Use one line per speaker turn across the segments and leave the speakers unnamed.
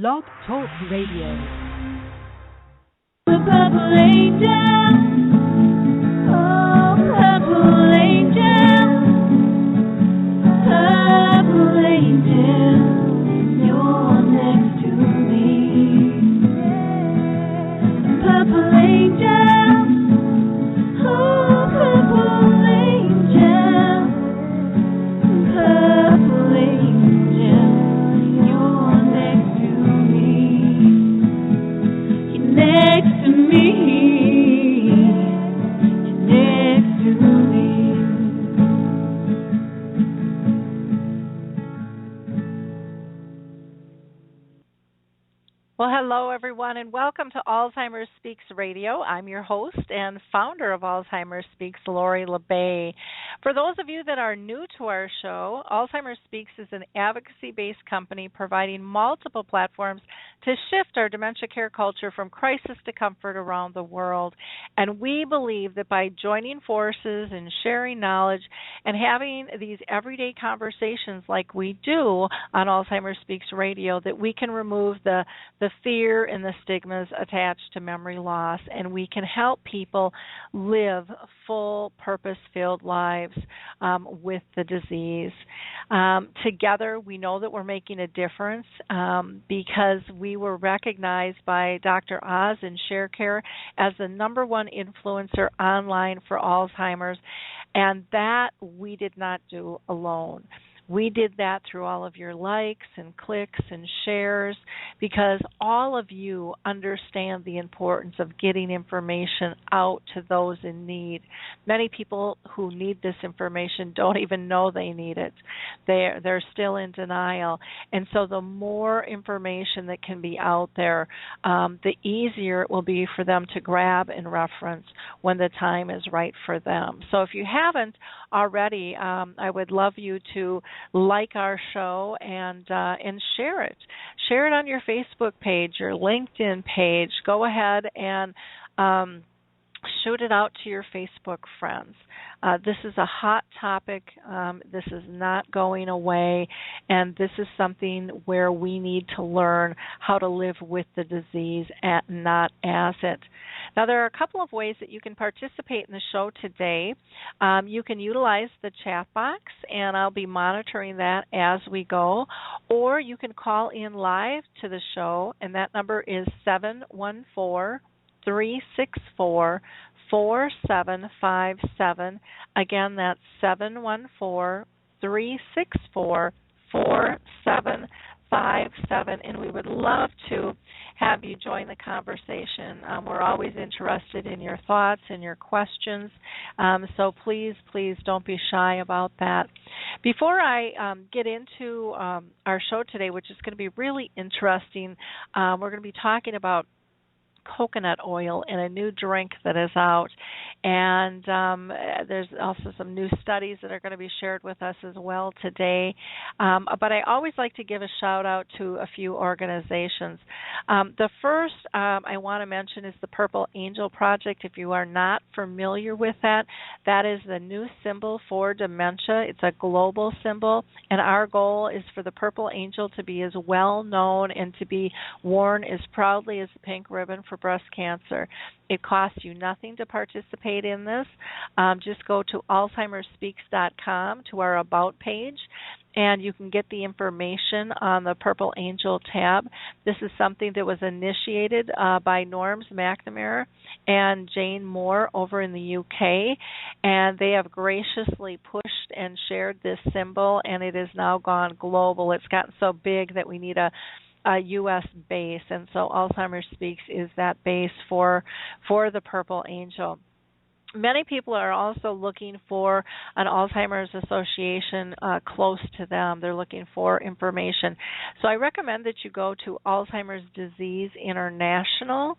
Blog Talk Radio.
The purple angel, oh purple angel, you're next to me. Purple angel, oh purple angel, you're next to me. You're next to me. You're next to me.
Well, hello, everyone, and welcome to Alzheimer Speaks Radio. I'm your host and founder of Alzheimer Speaks, Lori LeBay. For those of you that are new to our show, Alzheimer Speaks is an advocacy-based company providing multiple platforms to shift our dementia care culture from crisis to comfort around the world. And we believe that by joining forces and sharing knowledge and having these everyday conversations like we do on Alzheimer Speaks Radio, that we can remove the fear and the stigmas attached to memory loss, and we can help people live full, purpose-filled lives with the disease. Together, we know that we're making a difference because we were recognized by Dr. Oz and ShareCare as the #1 influencer online for Alzheimer's, and that we did not do alone. We did that through all of your likes and clicks and shares because all of you understand the importance of getting information out to those in need. Many people who need this information don't even know they need it. They're still in denial. And so the more information that can be out there, the easier it will be for them to grab and reference when the time is right for them. So if you haven't already, I would love you to like our show and share it. Share it on your Facebook page, your LinkedIn page. Go ahead and shoot it out to your Facebook friends. This is a hot topic. This is not going away, and this is something where we need to learn how to live with the disease and not as it. Now, there are a couple of ways that you can participate in the show today. You can utilize the chat box, and I'll be monitoring that as we go, or you can call in live to the show, and that number is 714-364-4757. Again, that's 714-364-4757, and we would love to have you join the conversation. We're always interested in your thoughts and your questions, so please don't be shy about that. Before I get into our show today, which is going to be really interesting, we're going to be talking about coconut oil in a new drink that is out, and there's also some new studies that are going to be shared with us as well today. But I always like to give a shout out to a few organizations. The first I want to mention is the Purple Angel Project. If you are not familiar with that, that is the new symbol for dementia. It's a global symbol, and our goal is for the Purple Angel to be as well known and to be worn as proudly as the pink ribbon for breast cancer. It costs you nothing to participate in this. Just go to alzheimerspeaks.com to our About page, and you can get the information on the Purple Angel tab. This is something that was initiated by Norms McNamara and Jane Moore over in the UK, and they have graciously pushed and shared this symbol, and it has now gone global. It's gotten so big that we need a U.S. base, and so Alzheimer's Speaks is that base for the Purple Angel. Many people are also looking for an Alzheimer's association close to them. They're looking for information. So I recommend that you go to Alzheimer's Disease International.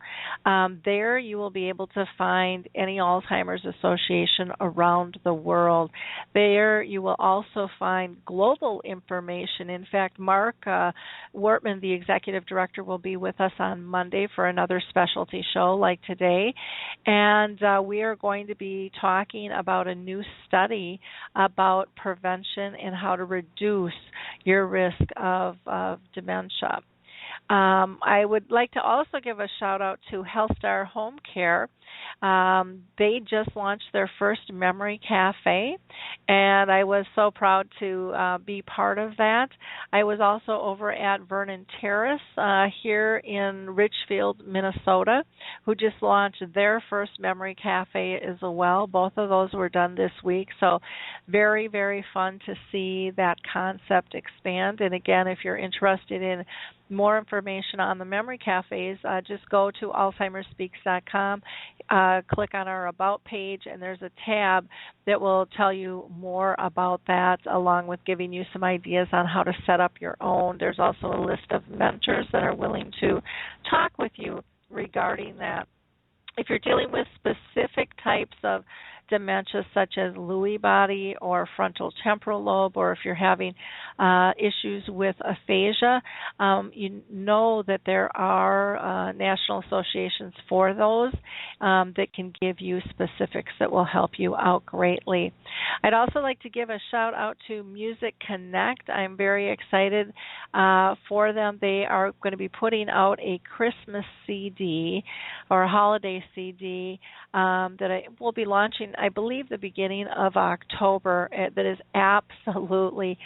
There you will be able to find any Alzheimer's association around the world. There you will also find global information. In fact, Mark Wortman, the executive director, will be with us on Monday for another specialty show like today. And we are going to be talking about a new study about prevention and how to reduce your risk of dementia. I would like to also give a shout out to HealthStar Home Care. They just launched their first memory cafe, and I was so proud to be part of that. I was also over at Vernon Terrace here in Richfield, Minnesota, who just launched their first memory cafe as well. Both of those were done this week, so very, very fun to see that concept expand. And again, if you're interested in more information on the memory cafes, just go to alzheimersspeaks.com, click on our About page, and there's a tab that will tell you more about that, along with giving you some ideas on how to set up your own. There's also a list of mentors that are willing to talk with you regarding that. If you're dealing with specific types of dementia such as Lewy body or frontal temporal lobe, or if you're having issues with aphasia, you know that there are national associations for those that can give you specifics that will help you out greatly. I'd also like to give a shout out to Music Connect. I'm very excited for them. They are going to be putting out a Christmas CD or a holiday CD that I will be launching, I believe, the beginning of October, that is absolutely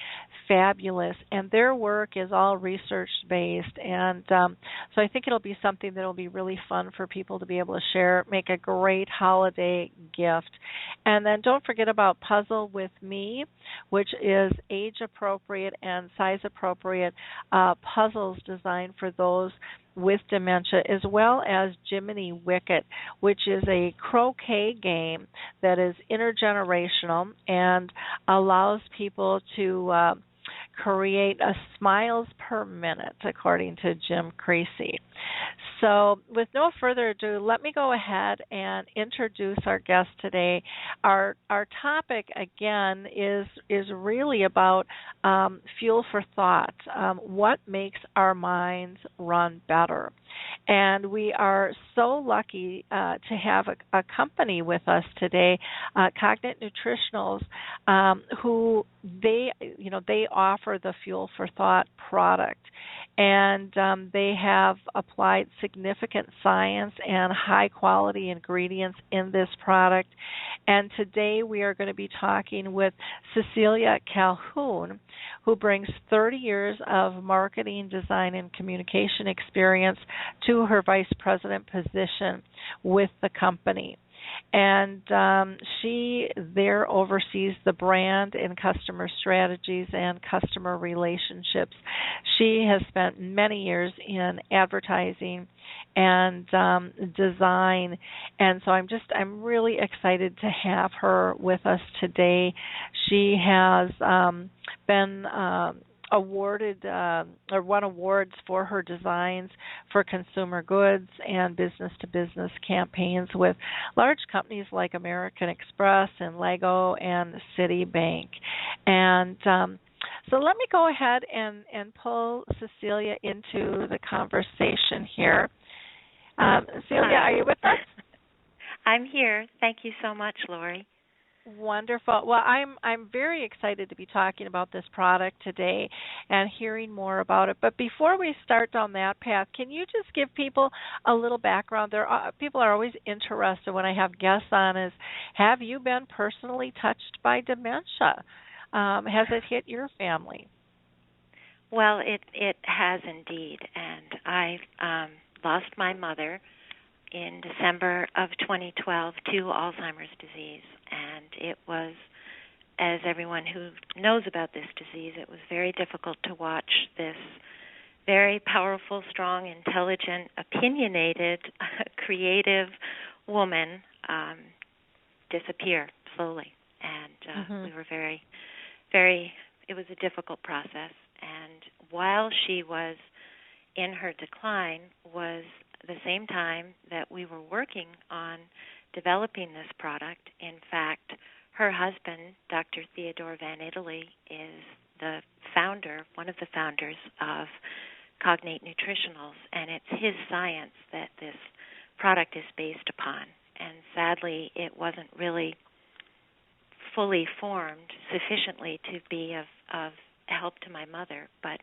fabulous. And their work is all research-based. And so I think it'll be something that will be really fun for people to be able to share, make a great holiday gift. And then don't forget about Puzzle with Me, which is age-appropriate and size-appropriate puzzles designed for those with dementia, as well as Jiminy Wicket, which is a croquet game that is intergenerational and allows people to create a smiles per minute, according to Jim Creasy. So with no further ado, let me go ahead and introduce our guest today. Our topic, again, is really about fuel for thought, what makes our minds run better. And we are so lucky to have a company with us today, Cognate Nutritionals, who they offer the Fuel for Thought product. And they have applied significant science and high-quality ingredients in this product. And today we are going to be talking with Cecilia Calhoun, who brings 30 years of marketing, design, and communication experience to her vice president position with the company. And she there oversees the brand and customer strategies and customer relationships. She has spent many years in advertising and design, and so I'm really excited to have her with us today. She has been awarded or won awards for her designs for consumer goods and business-to-business campaigns with large companies like American Express and Lego and Citibank. And so let me go ahead and pull Cecilia into the conversation here. Celia, are you with us?
I'm here. Thank you so much, Lori.
Wonderful. Well, I'm very excited to be talking about this product today and hearing more about it. But before we start down that path, can you just give people a little background? People are always interested when I have guests on is, have you been personally touched by dementia? Has it hit your family?
Well, it has indeed, and I lost my mother in December of 2012 to Alzheimer's disease. And it was, as everyone who knows about this disease, it was very difficult to watch this very powerful, strong, intelligent, opinionated, creative woman disappear slowly. And we were very, very, it was a difficult process. And while she was in her decline was the same time that we were working on developing this product. In fact, her husband, Dr. Theodore Van Italy, is the founder, one of the founders of Cognate Nutritionals, and it's his science that this product is based upon. And sadly, it wasn't really fully formed sufficiently to be of help to my mother. But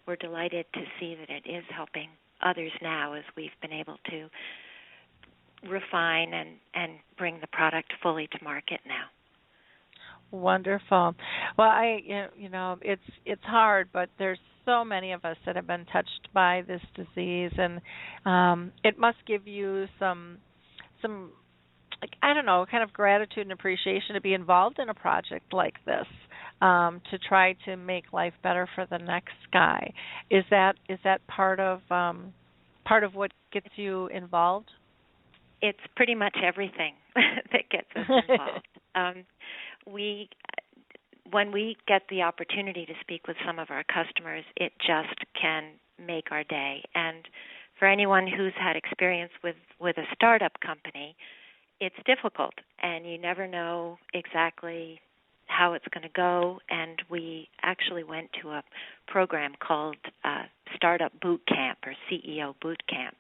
we're delighted to see that it is helping others now as we've been able to refine and bring the product fully to market now.
Wonderful. Well, it's hard, but there's so many of us that have been touched by this disease, and it must give you some like, I don't know, kind of gratitude and appreciation to be involved in a project like this, to try to make life better for the next guy. Is that part of what gets you involved?
It's pretty much everything that gets us involved. When we get the opportunity to speak with some of our customers, it just can make our day. And for anyone who's had experience with a startup company, it's difficult, and you never know exactly how it's going to go. And we actually went to a program called Startup Boot Camp, or CEO Boot Camp,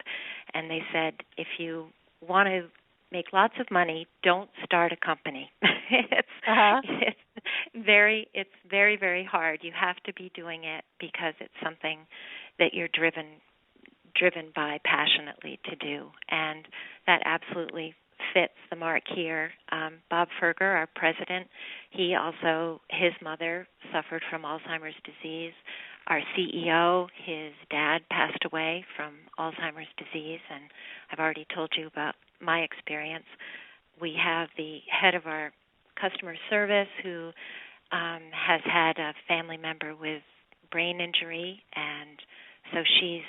and they said, if you want to make lots of money, don't start a company. It's very, very hard. You have to be doing it because it's something that you're driven by passionately to do, and that absolutely fits the mark here. Bob Ferger, our president, his mother suffered from Alzheimer's disease. Our CEO, his dad passed away from Alzheimer's disease, and I've already told you about my experience. We have the head of our customer service who has had a family member with brain injury, and so she's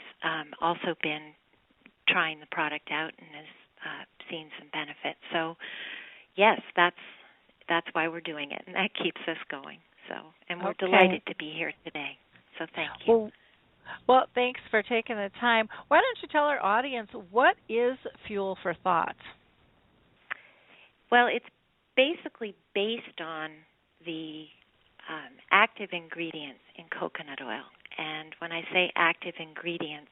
also been trying the product out and has seen some benefits. So, yes, that's why we're doing it, and that keeps us going. So, and we're delighted to be here today. So, thank you.
Well, thanks for taking the time. Why don't you tell our audience, what is Fuel for Thought?
Well, it's basically based on the active ingredients in coconut oil. And when I say active ingredients,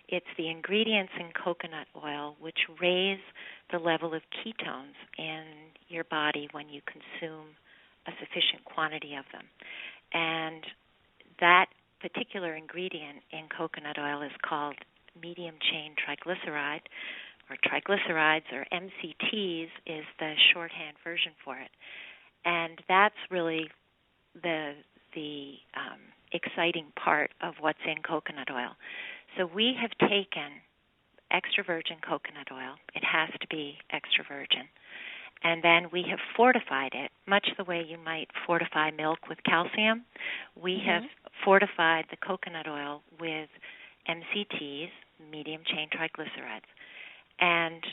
it's the ingredients in coconut oil which raise the level of ketones in your body when you consume a sufficient quantity of them. And that particular ingredient in coconut oil is called medium-chain triglyceride, or triglycerides, or MCTs is the shorthand version for it. And that's really the exciting part of what's in coconut oil. So we have taken extra virgin coconut oil. It has to be extra virgin. And then we have fortified it, much the way you might fortify milk with calcium. We have fortified the coconut oil with MCTs, medium-chain triglycerides, and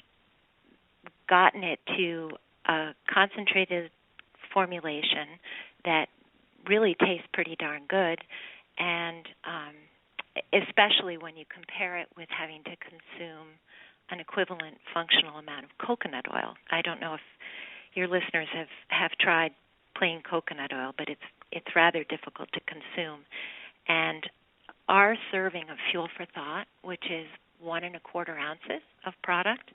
gotten it to a concentrated formulation that really tastes pretty darn good, and especially when you compare it with having to consume an equivalent functional amount of coconut oil. I don't know if your listeners have tried plain coconut oil, but it's rather difficult to consume. And our serving of Fuel for Thought, which is 1 1/4 ounces of product,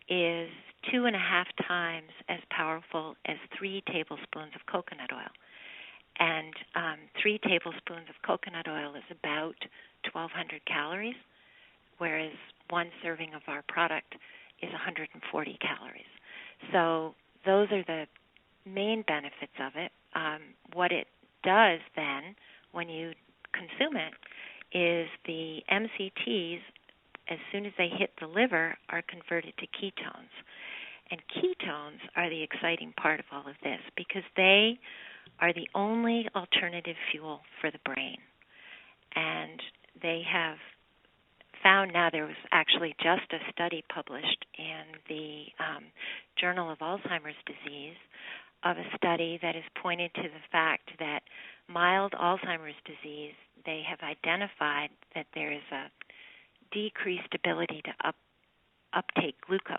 is 2.5 times as powerful as 3 tablespoons of coconut oil. And 3 tablespoons of coconut oil is about 1,200 calories, whereas 1 serving of our product is 140 calories. So those are the main benefits of it. What it does then, when you consume it, is the MCTs, as soon as they hit the liver, are converted to ketones. And ketones are the exciting part of all of this because they are the only alternative fuel for the brain. And they have found now, there was actually just a study published in the Journal of Alzheimer's Disease of a study that has pointed to the fact that mild Alzheimer's disease, they have identified that there is a decreased ability to uptake glucose.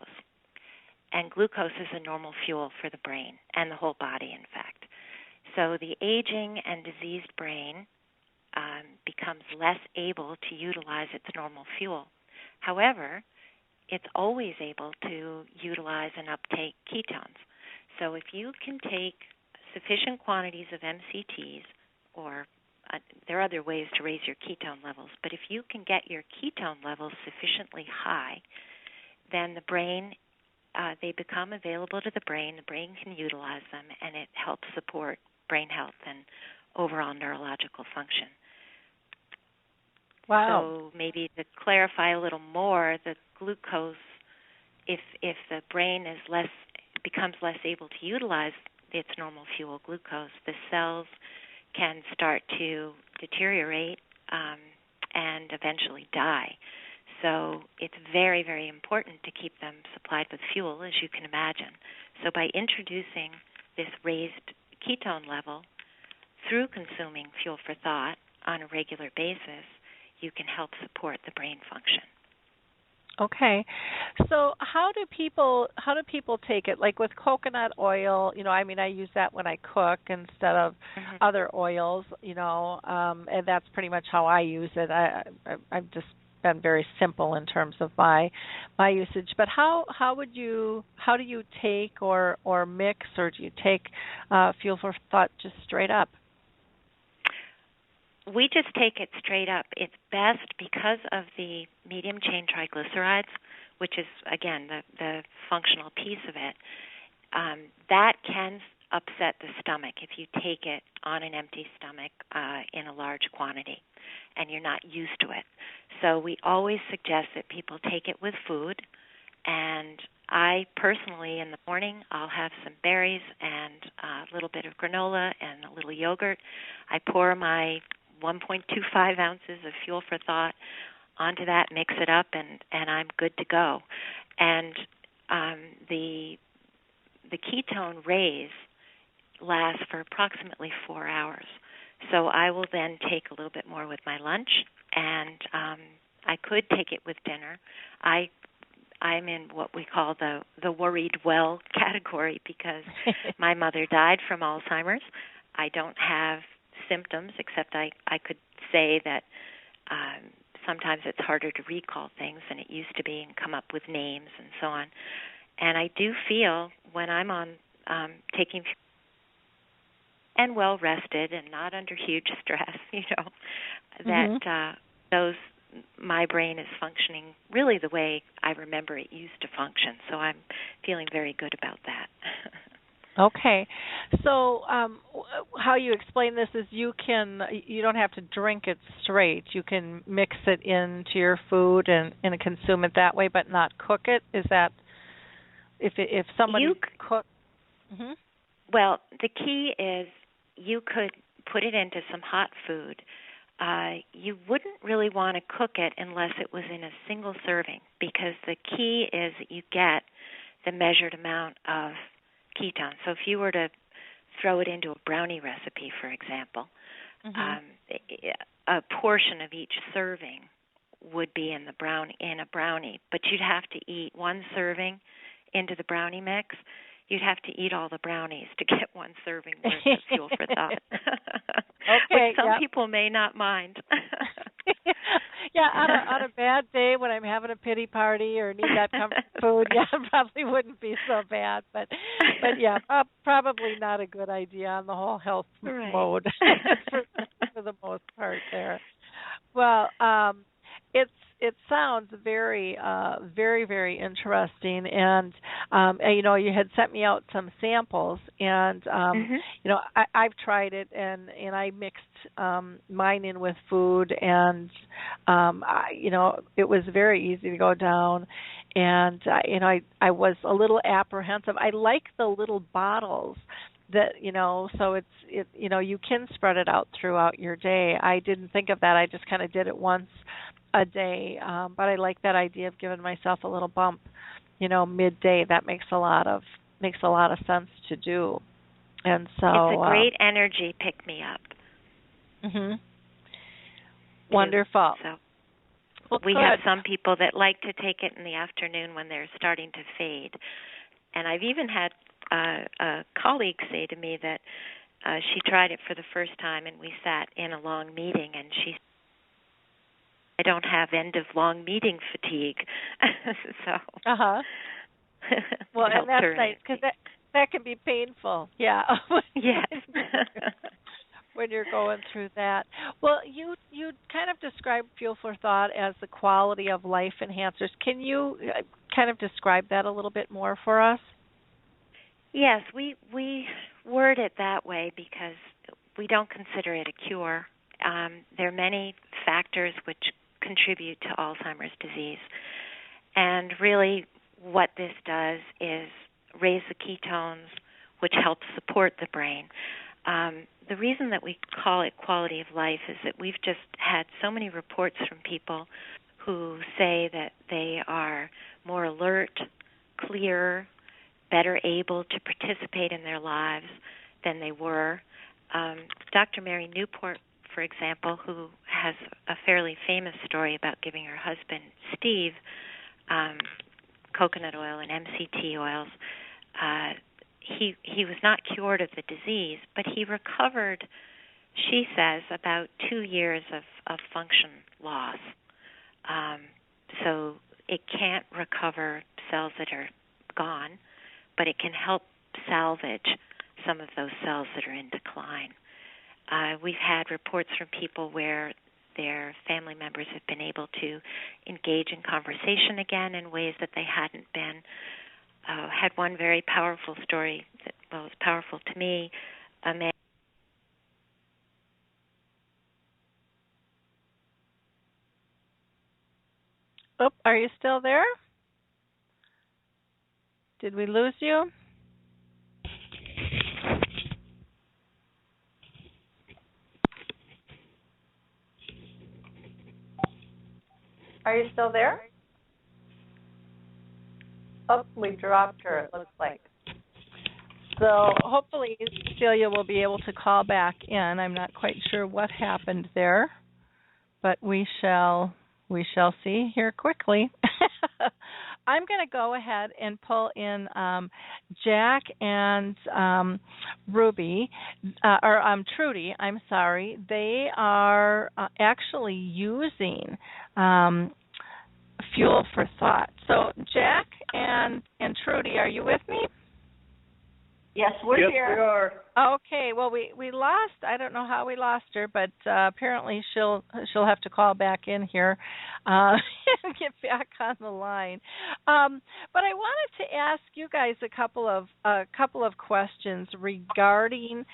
And glucose is a normal fuel for the brain and the whole body, in fact. So the aging and diseased brain becomes less able to utilize its normal fuel. However, it's always able to utilize and uptake ketones. So if you can take sufficient quantities of MCTs, or there are other ways to raise your ketone levels, but if you can get your ketone levels sufficiently high, then the brain, they become available to the brain can utilize them, and it helps support brain health and overall neurological function.
Wow.
So maybe to clarify a little more, the glucose, if the brain becomes less able to utilize its normal fuel, glucose, the cells can start to deteriorate and eventually die. So it's very, very important to keep them supplied with fuel, as you can imagine. So by introducing this raised ketone level through consuming fuel for thought on a regular basis, you can help support the brain function.
Okay. So how do people take it? Like with coconut oil, I use that when I cook instead of other oils, and that's pretty much how I use it. I've just been very simple in terms of my usage. But how do you take or mix, or do you take fuel for thought just straight up?
We just take it straight up. It's best because of the medium chain triglycerides, which is, again, the functional piece of it. That can upset the stomach if you take it on an empty stomach in a large quantity and you're not used to it. So we always suggest that people take it with food. And I personally, in the morning, I'll have some berries and a little bit of granola and a little yogurt. I pour my 1.25 ounces of fuel for thought onto that, mix it up, and I'm good to go. And the ketone raise lasts for approximately 4 hours. So I will then take a little bit more with my lunch, and I could take it with dinner. I'm in what we call the worried well category because my mother died from Alzheimer's. I don't have symptoms, except I could say that sometimes it's harder to recall things than it used to be and come up with names and so on. And I do feel when I'm on taking and well rested and not under huge stress, that my brain is functioning really the way I remember it used to function. So I'm feeling very good about that.
Okay, so how you explain this is you don't have to drink it straight. You can mix it into your food and consume it that way, but not cook it. Is that if somebody cook? Mm-hmm.
Well, the key is you could put it into some hot food. You wouldn't really want to cook it unless it was in a single serving, because the key is that you get the measured amount of ketones. So if you were to throw it into a brownie recipe, for example, a portion of each serving would be in a brownie, but you'd have to eat one serving into the brownie mix. You'd have to eat all the brownies to get one serving worth of fuel for thought.
Okay,
which some people may not mind.
Yeah, on a bad day when I'm having a pity party or need that comfort food, it probably wouldn't be so bad. But yeah, probably not a good idea on the whole health mode for the most part there. Well, it sounds very, very, very interesting, and you had sent me out some samples, and I've tried it, and I mixed mine in with food, and it was very easy to go down, and I was a little apprehensive. I like the little bottles that so it's you can spread it out throughout your day. I didn't think of that. I just kind of did it once a day, but I like that idea of giving myself a little bump, midday. That makes a lot of sense to do, and so
it's a great energy pick me up.
Mhm. Wonderful.
So we have some people that like to take it in the afternoon when they're starting to fade, and I've even had a colleague say to me that she tried it for the first time, and we sat in a long meeting, and she. I don't have end of long meeting fatigue, so.
Well, and that's nice because that can be painful. Yeah.
Yes.
when you're going through that. Well, you kind of described Fuel for Thought as the quality of life enhancers. Can you kind of describe that a little bit more for us?
Yes, we word it that way because we don't consider it a cure. There are many factors which contribute to Alzheimer's disease. And really what this does is raise the ketones, which helps support the brain. The reason that we call it quality of life is that we've just had so many reports from people who say that they are more alert, clearer, better able to participate in their lives than they were. Dr. Mary Newport, for example, who has a fairly famous story about giving her husband, Steve, coconut oil and MCT oils, he was not cured of the disease, but he recovered, she says, about 2 years of function loss. So it can't recover cells that are gone, but it can help salvage some of those cells that are in decline. We've had reports from people where their family members have been able to engage in conversation again in ways that they hadn't been. Had one very powerful story that was powerful to me. A man.
Oh, are you still there? Did we lose you? Are you still there? Oh, we dropped her, it looks like. So hopefully Celia will be able to call back in. I'm not quite sure what happened there, but we shall see here quickly. I'm going to go ahead and pull in Jack and Ruby, or Trudy, I'm sorry. They are actually using Fuel for Thought. So Jack and Trudy, are you with me?
Yes, we're here.
Yes, we are.
Okay. Well, we lost. I don't know how we lost her, but apparently she'll have to call back in here and get back on the line. But I wanted to ask you guys a couple of questions regarding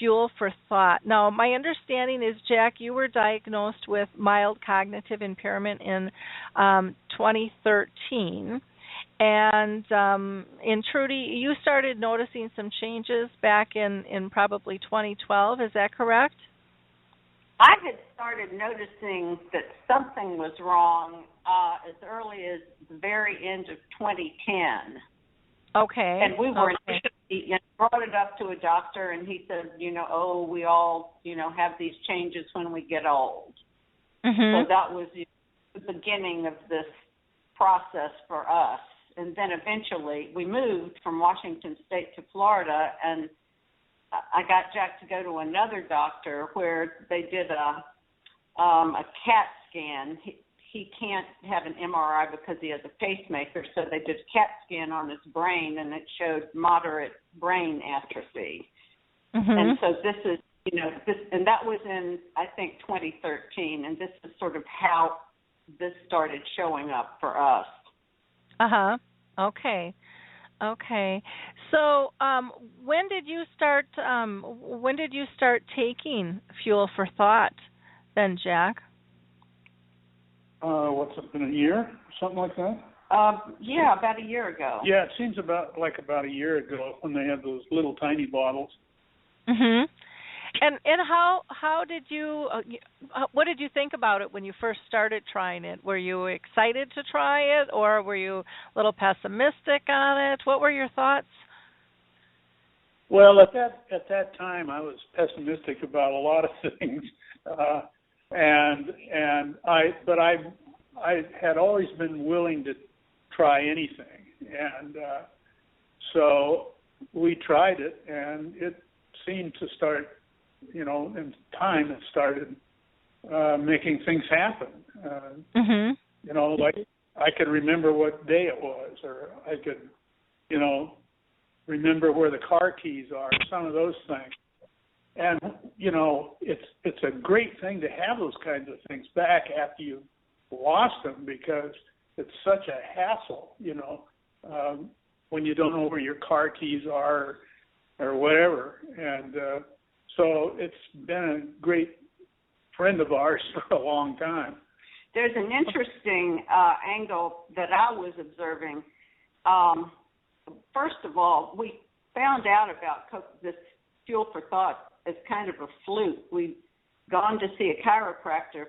Fuel for Thought. Now, my understanding is, Jack, you were diagnosed with mild cognitive impairment in 2013. And in Trudy, you started noticing some changes back in probably 2012. Is that correct?
I had started noticing that something was wrong as early as the very end of 2010.
Okay.
And we were brought it up to a doctor, and he said, we all, have these changes when we get old.
Mm-hmm.
So that was the beginning of this process for us. And then eventually we moved from Washington State to Florida, and I got Jack to go to another doctor where they did a CAT scan. He can't have an MRI because he has a pacemaker, so they did a CAT scan on his brain, and it showed moderate brain atrophy.
Mm-hmm.
And so this is, and that was in, I think, 2013, and this is sort of how this started showing up for us.
Uh-huh. Okay. So, when did you start taking Fuel for Thought then, Jack?
What's it been, a year? Something like that?
Yeah, about a year ago.
Yeah, it seems about a year ago when they had those little tiny bottles.
Mhm. And how did you what did you think about it when you first started trying it? Were you excited to try it, or were you a little pessimistic on it? What were your thoughts?
Well, at that time, I was pessimistic about a lot of things, but I had always been willing to try anything, and so we tried it, and it seemed to start. In time, it started making things happen.
Mm-hmm.
Like I could remember what day it was, or I could, remember where the car keys are, some of those things. And it's a great thing to have those kinds of things back after you lost them, because it's such a hassle, when you don't know where your car keys are or whatever. And so it's been a great friend of ours for a long time.
There's an interesting angle that I was observing. First of all, we found out about this fuel for thought as kind of a fluke. We'd gone to see a chiropractor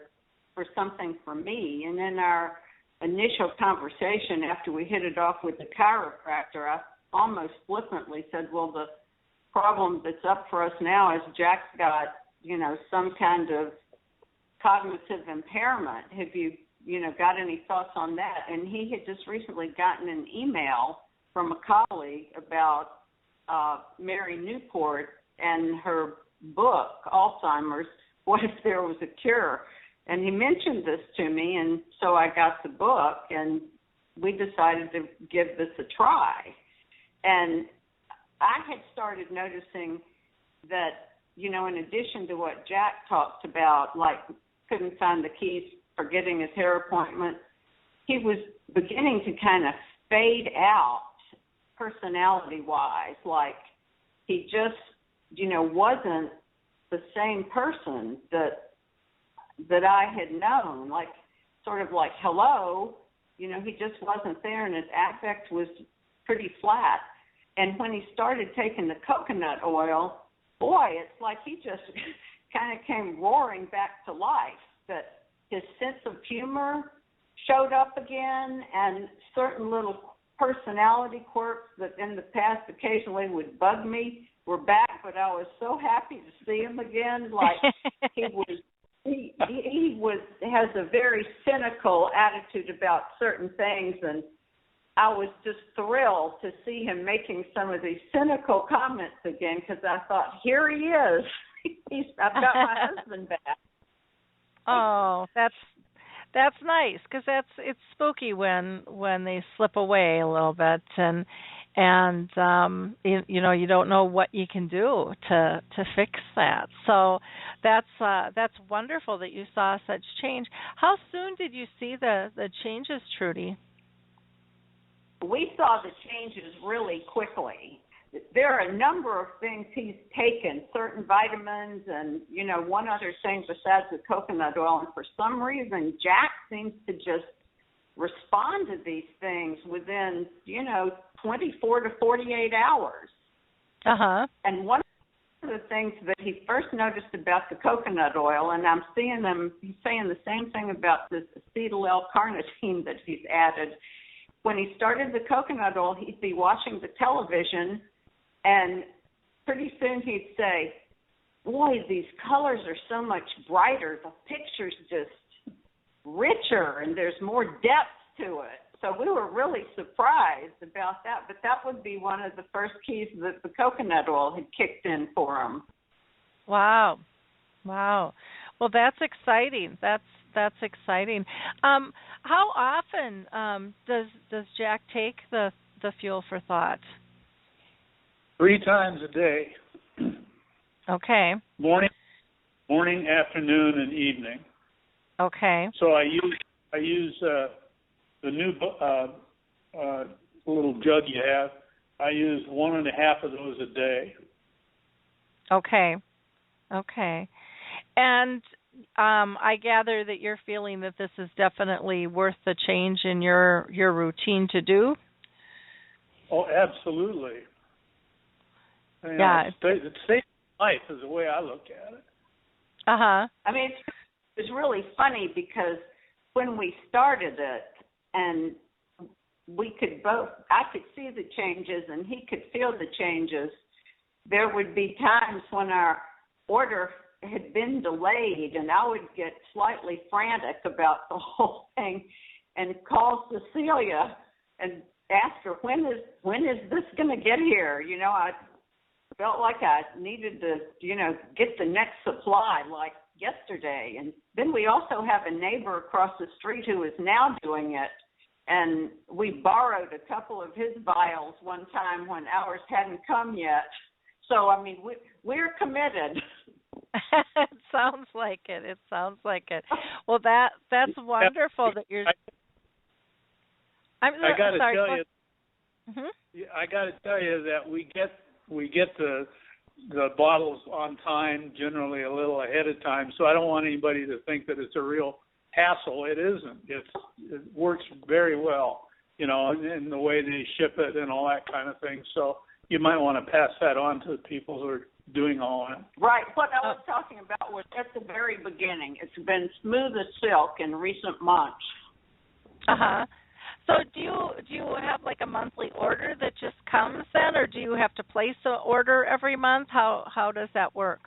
for something for me, and in our initial conversation after we hit it off with the chiropractor, I almost flippantly said, well, the problem that's up for us now is Jack's got, some kind of cognitive impairment. Have you, got any thoughts on that? And he had just recently gotten an email from a colleague about Mary Newport and her book, Alzheimer's, What If There Was a Cure? And he mentioned this to me, and so I got the book, and we decided to give this a try. And I had started noticing that, in addition to what Jack talked about, like couldn't find the keys for getting his hair appointment, he was beginning to kind of fade out personality-wise. Like he just, wasn't the same person that I had known, like sort of like, hello, he just wasn't there, and his affect was pretty flat. And when he started taking the coconut oil, boy, it's like he just kind of came roaring back to life, that his sense of humor showed up again, and certain little personality quirks that in the past occasionally would bug me were back, but I was so happy to see him again. Like he has a very cynical attitude about certain things, and I was just thrilled to see him making some of these cynical comments again, because I thought, here he is. I've got my husband back.
Oh, that's nice, because it's spooky when they slip away a little bit, and you don't know what you can do to fix that. So that's wonderful that you saw such change. How soon did you see the changes, Trudy?
We saw the changes really quickly. There are a number of things he's taken, certain vitamins and, one other thing besides the coconut oil. And for some reason, Jack seems to just respond to these things within, 24 to 48 hours.
Uh-huh.
And one of the things that he first noticed about the coconut oil, and I'm seeing he's saying the same thing about this acetyl L-carnitine that he's added. When he started the coconut oil, he'd be watching the television, and pretty soon he'd say, boy, these colors are so much brighter. The picture's just richer, and there's more depth to it. So we were really surprised about that, but that would be one of the first keys that the coconut oil had kicked in for him.
Wow. Well, that's exciting. That's exciting. How often does Jack take the fuel for thought?
3 times a day.
Okay.
Morning, afternoon, and evening.
Okay.
So I use the new little jug you have. I use 1.5 of those a day.
Okay. And I gather that you're feeling that this is definitely worth the change in your routine to do?
Oh, absolutely.
Yeah.
It saves life is the way I look at it.
Uh-huh.
I mean, it's really funny because when we started it, and I could see the changes and he could feel the changes, there would be times when our order had been delayed, and I would get slightly frantic about the whole thing and call Cecilia and ask her, when is this going to get here? I felt like I needed to, get the next supply like yesterday. And then we also have a neighbor across the street who is now doing it, and we borrowed a couple of his vials one time when ours hadn't come yet. So, I mean, we're committed.
It sounds like it. It sounds like it. Well, that's wonderful that you're.
I got to
sorry.
tell you.
Mm-hmm.
I got to tell you that we get the bottles on time, generally a little ahead of time. So I don't want anybody to think that it's a real hassle. It isn't. It works very well, in the way they ship it and all that kind of thing. So you might want to pass that on to the people who are doing all that.
Right. What I was talking about was at the very beginning. It's been smooth as silk in recent months.
Uh-huh. So do you have like a monthly order that just comes then, or do you have to place an order every month? How does that work?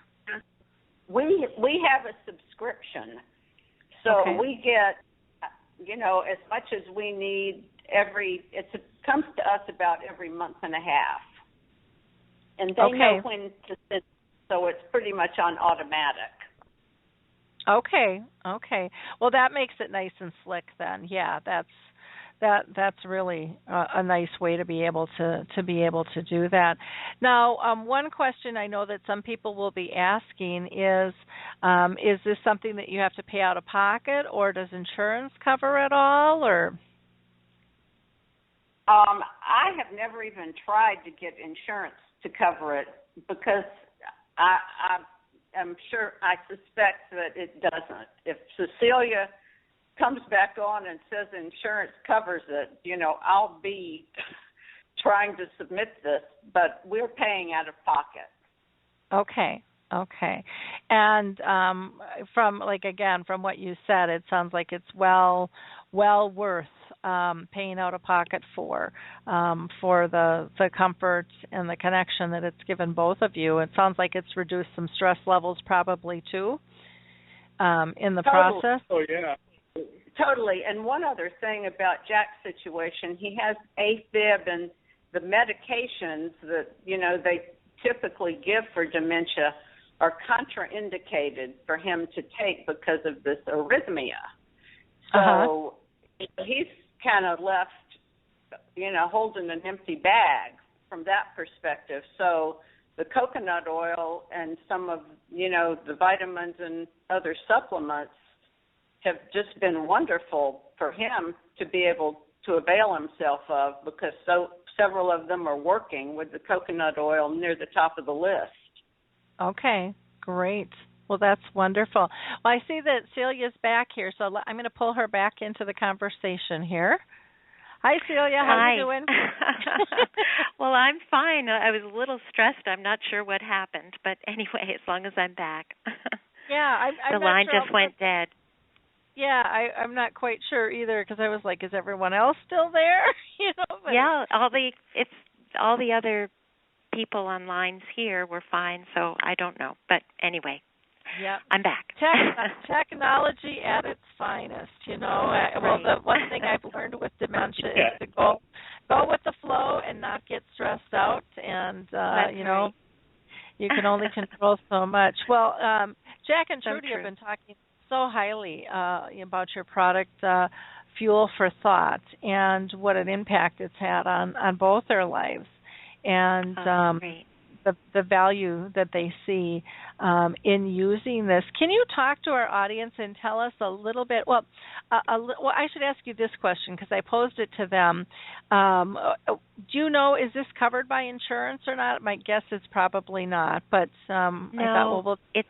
We have a subscription. So we get, as much as we need it comes to us about every month and a half. And they know when to send, so it's pretty much on automatic.
Okay. Well, that makes it nice and slick then. Yeah, that's really a nice way to be able to do that. Now, one question I know that some people will be asking is this something that you have to pay out of pocket, or does insurance cover it all, or?
I have never even tried to get insurance to cover it because I'm sure, I suspect that it doesn't. If Cecilia comes back on and says insurance covers it, I'll be trying to submit this, but we're paying out of pocket.
Okay. And from what you said, it sounds like it's well worth paying out of pocket for the comfort and the connection that it's given both of you. It sounds like it's reduced some stress levels probably too in the process.
Oh yeah.
Totally. And one other thing about Jack's situation, he has AFib, and the medications that, they typically give for dementia are contraindicated for him to take because of this arrhythmia. So he's kind of left, holding an empty bag from that perspective. So the coconut oil and some of, the vitamins and other supplements have just been wonderful for him to be able to avail himself of, because several of them are working, with the coconut oil near the top of the list.
Okay, great. Well, that's wonderful. Well, I see that Celia's back here, so I'm going to pull her back into the conversation here. Hi, Celia. How are you doing?
Well, I'm fine. I was a little stressed. I'm not sure what happened, but anyway, as long as I'm back.
Yeah,
the line just went dead.
Yeah, I'm not quite sure either, because I was like, is everyone else still there?
Yeah, all the other people on lines here were fine, so I don't know. But anyway, I'm back.
Technology at its finest, Well, the one thing I've learned with dementia is to go with the flow and not get stressed out, and you can only control so much. Well, Jack and Trudy have been talking so highly about your product, Fuel for Thought, and what an impact it's had on both their lives, and the value that they see in using this. Can you talk to our audience and tell us a little bit? Well, I should ask you this question because I posed it to them. Do you know, is this covered by insurance or not? My guess is probably not, but
no,
I thought,
it's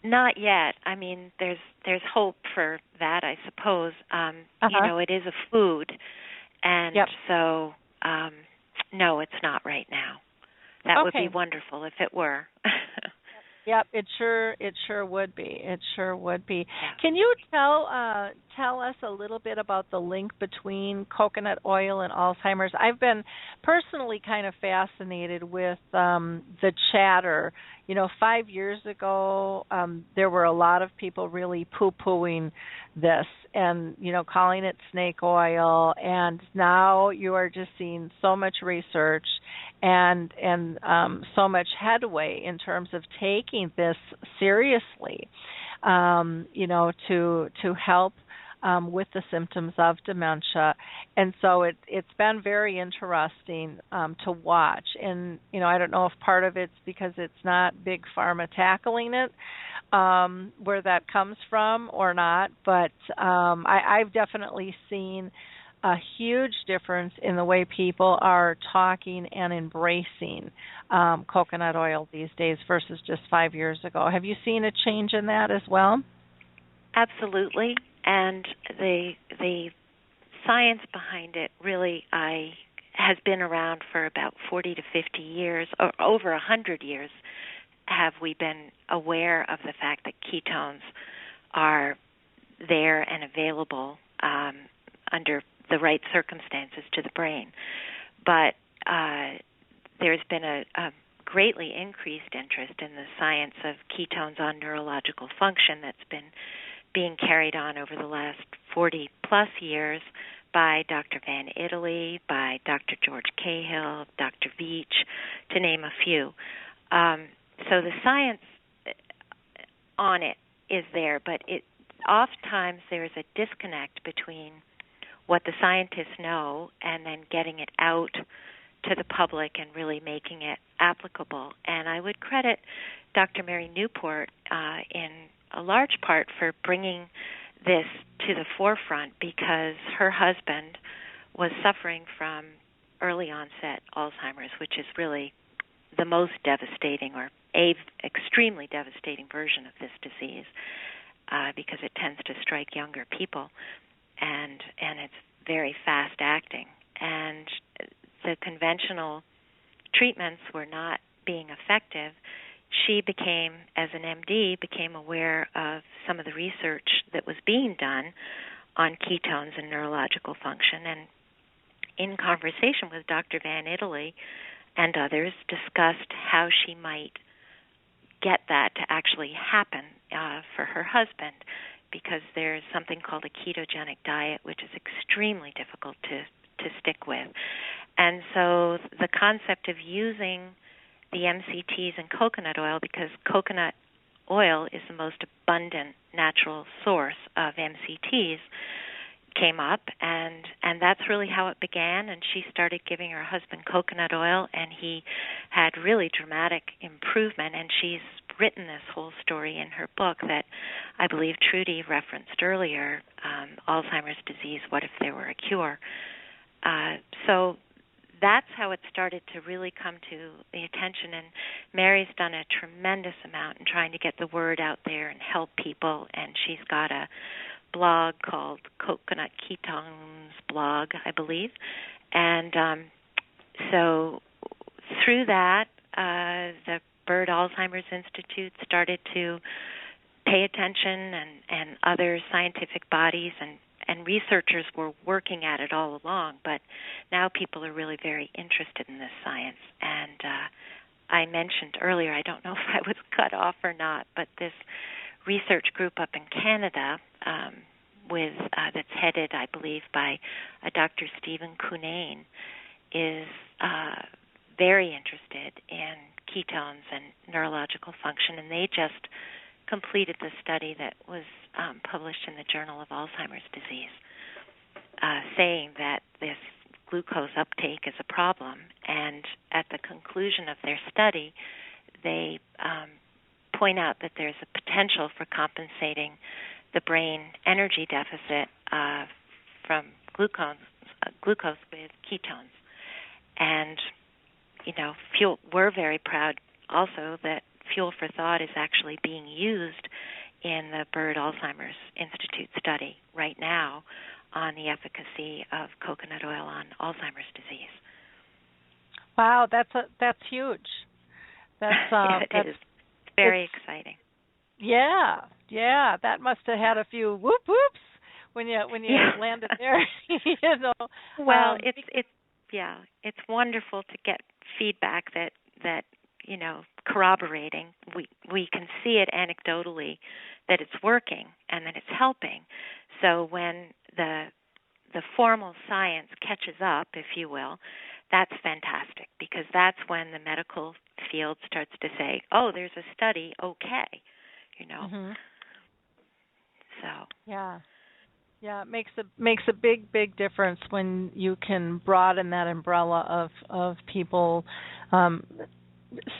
not yet. I mean, there's hope for that, I suppose. It is a food, and so no, it's not right now. That would be wonderful if it were.
Yep, it sure would be. It sure would be. Yeah. Can you tell us a little bit about the link between coconut oil and Alzheimer's? I've been personally kind of fascinated with the chatter. 5 years ago, there were a lot of people really poo-pooing this and, calling it snake oil. And now you are just seeing so much research and so much headway in terms of taking this seriously, to help with the symptoms of dementia, and so it's been very interesting to watch. And I don't know if part of it's because it's not big pharma tackling it, where that comes from or not, but I've definitely seen a huge difference in the way people are talking and embracing coconut oil these days versus just 5 years ago. Have you seen a change in that as well?
Absolutely, and the science behind it really has been around for about 40 to 50 years, or over 100 years. Have we been aware of the fact that ketones are there and available under the right circumstances to the brain? But there's been a greatly increased interest in the science of ketones on neurological function that's been being carried on over the last 40-plus years by Dr. Van Italy, by Dr. George Cahill, Dr. Veach, to name a few. So the science on it is there, but oftentimes there's a disconnect between what the scientists know and then getting it out to the public and really making it applicable. And I would credit Dr. Mary Newport in a large part for bringing this to the forefront, because her husband was suffering from early onset Alzheimer's, which is really the most devastating, or extremely devastating version of this disease, because it tends to strike younger people, and it's very fast acting. And the conventional treatments were not being effective. She became, as an MD, became aware of some of the research that was being done on ketones and neurological function, and in conversation with Dr. Van Italy and others, discussed how she might get that to actually happen for her husband, because there's something called a ketogenic diet, which is extremely difficult to stick with. And so the concept of using the MCTs in coconut oil, because coconut oil is the most abundant natural source of MCTs, came up, and that's really how it began. And she started giving her husband coconut oil, and he had really dramatic improvement. And she's written this whole story in her book that I believe Trudy referenced earlier, Alzheimer's disease, What If There Were a Cure? So that's how it started to really come to the attention, and Mary's done a tremendous amount in trying to get the word out there and help people, and she's got a blog called Coconut Ketones Blog, I believe. And so through that, the Byrd Alzheimer's Institute started to pay attention, and other scientific bodies and researchers were working at it all along, but now people are really very interested in this science. And I mentioned earlier, I don't know if I was cut off or not, but this research group up in Canada that's headed, I believe, by Dr. Stephen Cunnane, is very interested in ketones and neurological function, and they just completed the study that was published in the Journal of Alzheimer's Disease, saying that this glucose uptake is a problem. And at the conclusion of their study, they point out that there's a potential for compensating the brain energy deficit from glucose with ketones. And, we're very proud also that Fuel for Thought is actually being used in the Byrd Alzheimer's Institute study right now on the efficacy of coconut oil on Alzheimer's disease.
Wow, that's huge.
It is very exciting.
Yeah, that must have had a few whoop whoops when you landed there.
Well, it's wonderful to get feedback that corroborating. We can see it anecdotally that it's working and that it's helping. So when the formal science catches up, if you will, that's fantastic, because that's when the medical field starts to say, "Oh, there's a study, okay,"
Mm-hmm.
So
Yeah, it makes a big difference when you can broaden that umbrella of people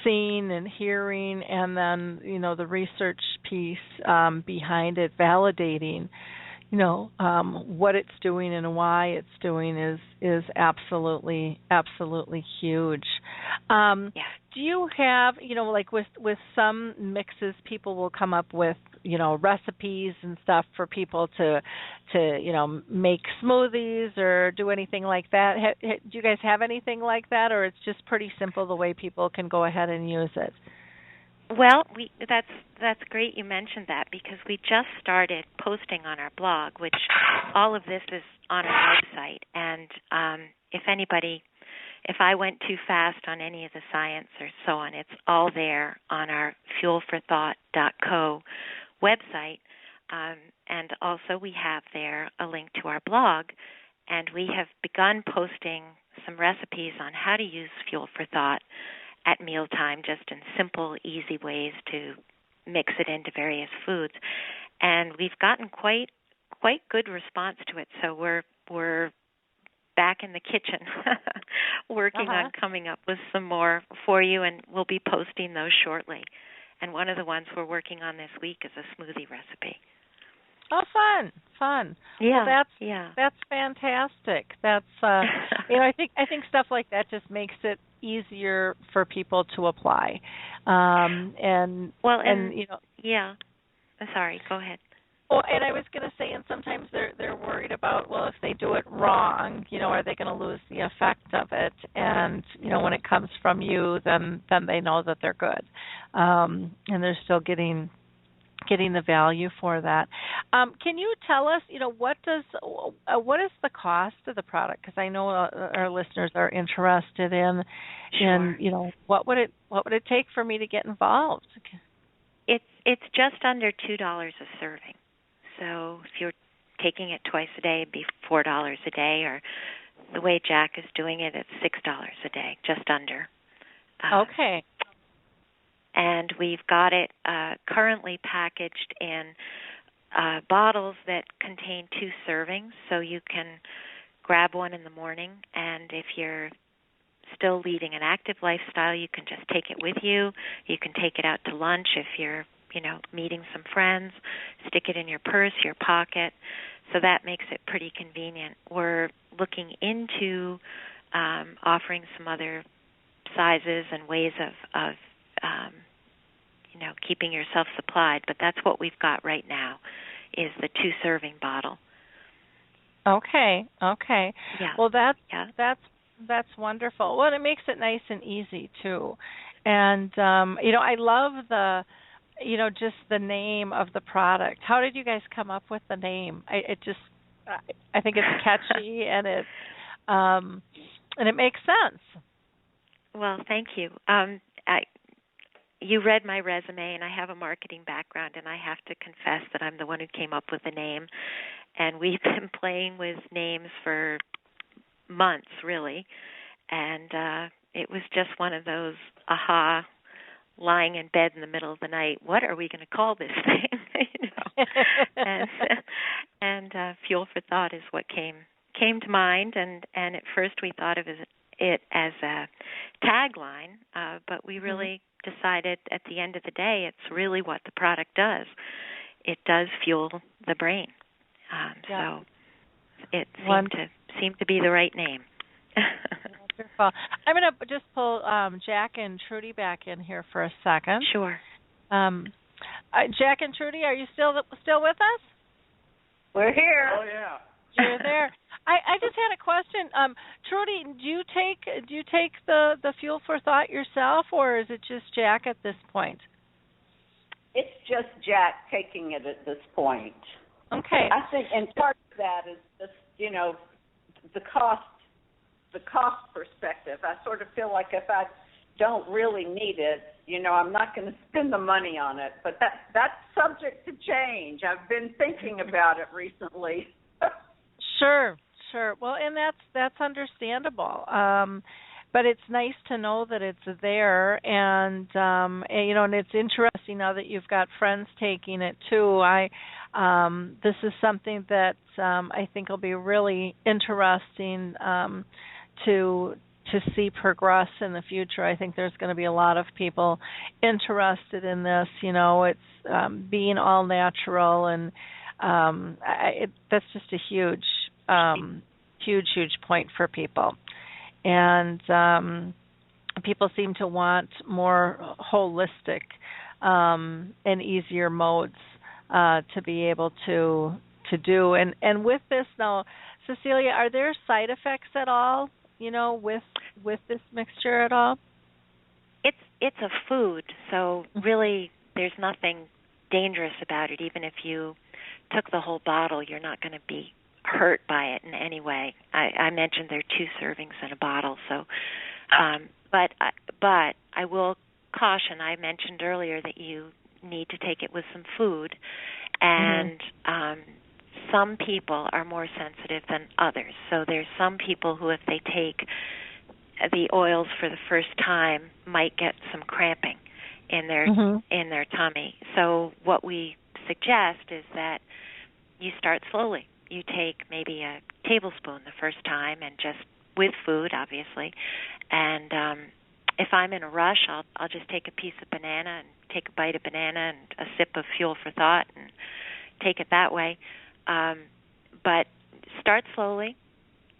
seeing and hearing, and then the research piece behind it, validating what it's doing and why it's doing is absolutely huge. Do you have like with some mixes, people will come up with recipes and stuff for people to make smoothies or do anything like that? Do you guys have anything like that, or it's just pretty simple the way people can go ahead and use it?
Well, that's great you mentioned that, because we just started posting on our blog, which all of this is on our website. And if I went too fast on any of the science or so on, it's all there on our fuelforthought.co website. And also we have there a link to our blog, and we have begun posting some recipes on how to use Fuel for Thought at mealtime, just in simple, easy ways to mix it into various foods. And we've gotten quite good response to it. So we're back in the kitchen working on coming up with some more for you, and we'll be posting those shortly. And one of the ones we're working on this week is a smoothie recipe.
Oh, fun.
Yeah.
Well, that's fantastic. That's I think stuff like that just makes it easier for people to apply.
Yeah. Sorry, go ahead.
Well, and I was going to say, and sometimes they're worried about, well, if they do it wrong, are they going to lose the effect of it? And when it comes from you, then they know that they're good, and they're still getting the value for that. Can you tell us, what is the cost of the product? Because I know our listeners are interested in, what would it take for me to get involved?
It's just under $2 a serving. So if you're taking it twice a day, it'd be $4 a day, or the way Jack is doing it, it's $6 a day, just under.
Okay.
And we've got it currently packaged in bottles that contain 2 servings, so you can grab one in the morning, and if you're still leading an active lifestyle, you can just take it with you. You can take it out to lunch if you're, meeting some friends, stick it in your purse, your pocket, so that makes it pretty convenient. We're looking into offering some other sizes and ways of keeping yourself supplied, but that's what we've got right now, is the 2-serving bottle.
Okay.
Yeah.
Well, that's wonderful. Well, it makes it nice and easy too. And I love just the name of the product. How did you guys come up with the name? I think it's catchy and it makes sense.
Well, thank you. You read my resume, and I have a marketing background, and I have to confess that I'm the one who came up with the name. And we've been playing with names for months, really. And it was just one of those lying in bed in the middle of the night, what are we going to call this thing? And Fuel for Thought is what came to mind. And at first we thought of it as a tagline, but we really decided at the end of the day it's really what the product does. It does fuel the brain. So it seemed to be the right name.
Wonderful. I'm going to just pull Jack and Trudy back in here for a second.
Sure.
Jack and Trudy, are you still with us?
We're here.
Oh yeah.
You're there. I just had a question. Trudy, do you take the Fuel for Thought yourself, or is it just Jack at this point?
It's just Jack taking it at this point.
Okay.
I think, and part of that is just, the cost perspective. I sort of feel like if I don't really need it, I'm not going to spend the money on it. But that's subject to change. I've been thinking about it recently.
Sure. Well, and that's understandable. But it's nice to know that it's there, and and it's interesting now that you've got friends taking it too. I this is something that I think will be really interesting to see progress in the future. I think there's going to be a lot of people interested in this. It's being all natural, and that's just a huge point for people. And people seem to want more holistic and easier modes to be able to do. And with this now, Cecilia, are there side effects at all, with this mixture at all?
It's a food, so really there's nothing dangerous about it. Even if you took the whole bottle, you're not going to be hurt by it in any way. I mentioned there are 2 servings in a bottle, so but I will caution, I mentioned earlier that you need to take it with some food, and some people are more sensitive than others. So there's some people who, if they take the oils for the first time, might get some cramping in their tummy. So what we suggest is that you start slowly. You take maybe a tablespoon the first time, and just with food, obviously. And if I'm in a rush, I'll just take a piece of banana and take a bite of banana and a sip of Fuel for Thought and take it that way. But start slowly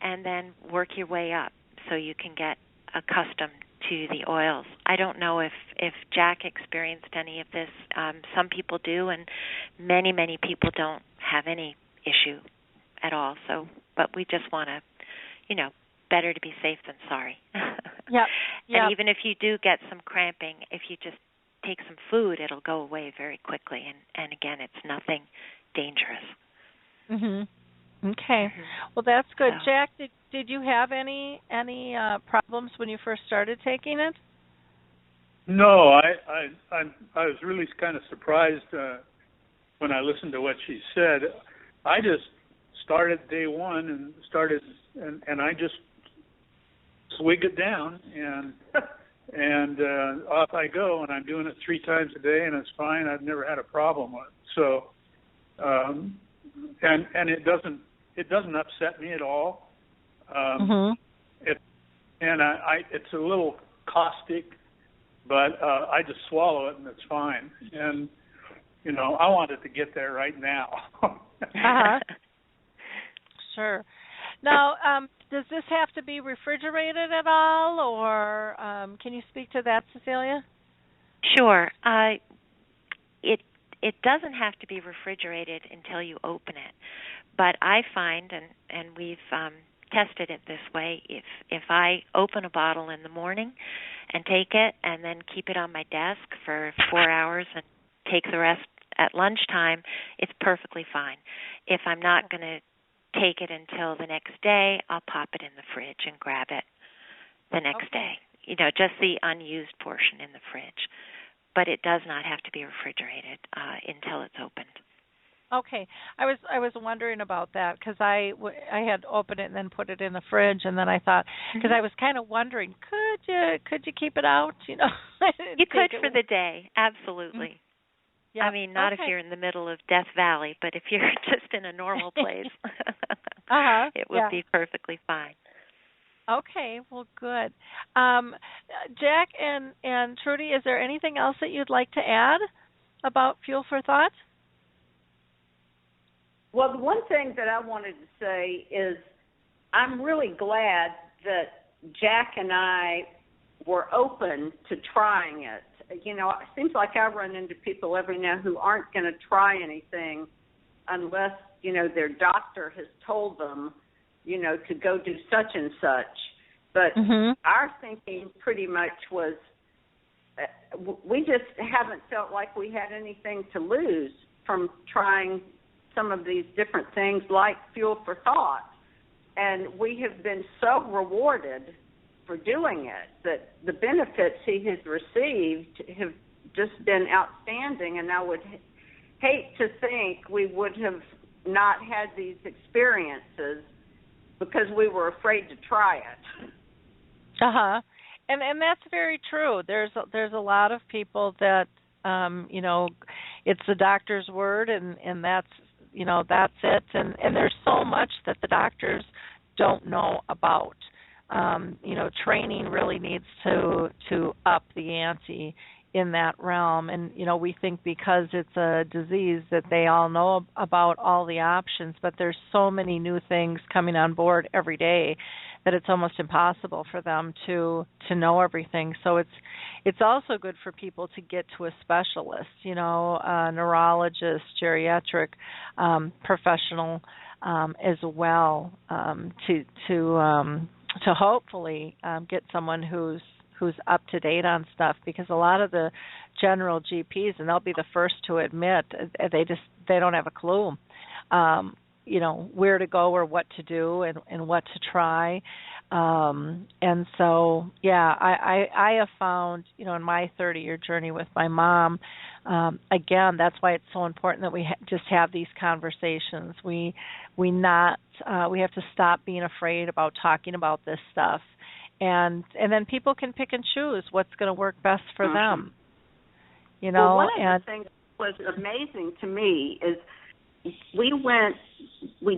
and then work your way up so you can get accustomed to the oils. I don't know if Jack experienced any of this. Some people do, and many people don't have any issue at all. So, but we just want to, better to be safe than sorry.
Yep.
And even if you do get some cramping, if you just take some food, it'll go away very quickly. And again, it's nothing dangerous.
Okay. Well, that's good.
So,
Jack, did you have any problems when you first started taking it?
No, I was really kind of surprised when I listened to what she said. I just started day one and I just swig it down and off I go, and I'm doing it 3 times a day, and it's fine. I've never had a problem with it. So, and it doesn't upset me at all. It's a little caustic, but I just swallow it and it's fine. And I want it to get there right now.
Sure. Now, does this have to be refrigerated at all, or can you speak to that, Cecilia?
Sure. It doesn't have to be refrigerated until you open it, but I find, and we've tested it this way, if I open a bottle in the morning and take it and then keep it on my desk for 4 hours and take the rest at lunchtime, it's perfectly fine. If I'm not going to take it until the next day, I'll pop it in the fridge and grab it the next day. Just the unused portion in the fridge. But it does not have to be refrigerated until it's opened. Okay.
I was wondering about that because I had opened it and then put it in the fridge, and then I thought, because I was kind of wondering, could you keep it out? You
could for the day, absolutely.
Yeah.
I mean, not if you're in the middle of Death Valley, but if you're just in a normal place, it would be perfectly fine.
Okay, well, good. Jack and Trudy, is there anything else that you'd like to add about Fuel for Thought?
Well, the one thing that I wanted to say is I'm really glad that Jack and I were open to trying it. It seems like I run into people every now who aren't going to try anything unless, their doctor has told them, to go do such and such. But our thinking pretty much was we just haven't felt like we had anything to lose from trying some of these different things like Fuel for Thought. And we have been so rewarded for doing it that the benefits he has received have just been outstanding. And I would hate to think we would have not had these experiences because we were afraid to try it.
And that's very true. There's a lot of people that it's the doctor's word, and that's that's it. And there's so much that the doctors don't know about. Training really needs to up the ante in that realm. And, we think because it's a disease that they all know about all the options, but there's so many new things coming on board every day that it's almost impossible for them to know everything. So it's also good for people to get to a specialist, a neurologist, geriatric professional as well, to hopefully get someone who's up to date on stuff, because a lot of the general GPs, and they'll be the first to admit, they don't have a clue, where to go or what to do and what to try. And so, I have found, in my 30-year journey with my mom, again, that's why it's so important that we just have these conversations. We have to stop being afraid about talking about this stuff. And then people can pick and choose what's going to work best for them.
Well, one of the things that was amazing to me is we